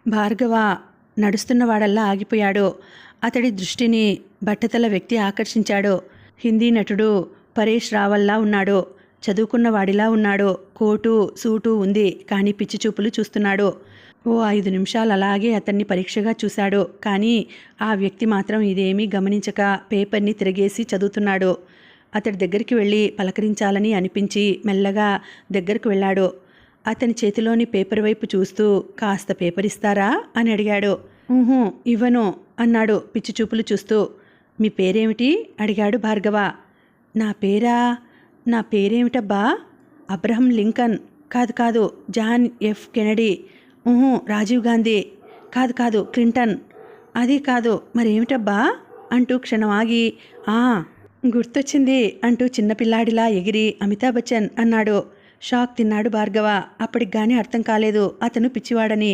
భార్గవ నడుస్తున్నవాడల్లా ఆగిపోయాడు. అతడి దృష్టిని బట్టతల వ్యక్తి ఆకర్షించాడు. హిందీ నటుడు పరేష్ రావల్లా ఉన్నాడు. చదువుకున్నవాడిలా ఉన్నాడు. కోటు సూటు ఉంది, కానీ పిచ్చి చూపులు చూస్తున్నాడు. ఓ 5 నిమిషాలు అలాగే అతన్ని పరీక్షగా చూశాడు. కానీ ఆ వ్యక్తి మాత్రం ఇదేమీ గమనించక పేపర్ని తిరగేసి చదువుతున్నాడు. అతడి దగ్గరికి వెళ్ళి పలకరించాలని అనిపించి మెల్లగా దగ్గరకు వెళ్ళాడు. అతని చేతిలోని పేపర్ వైపు చూస్తూ, కాస్త పేపర్ ఇస్తారా అని అడిగాడు. ఊహూ ఇవ్వను అన్నాడు పిచ్చి చూపులు చూస్తూ. మీ పేరేమిటి అడిగాడు భార్గవ. నా పేరేమిటబ్బా? Abraham Lincoln. కాదు John F Kennedy. Rajiv Gandhi. కాదు క్లింటన్. అది కాదు, మరేమిటబ్బా అంటూ క్షణం ఆగి, గుర్తొచ్చింది అంటూ చిన్నపిల్లాడిలా ఎగిరి అమితాబ్ బచ్చన్ అన్నాడు. షాక్ తిన్నాడు భార్గవ. అప్పటికి గానీ అర్థం కాలేదు అతను పిచ్చివాడని.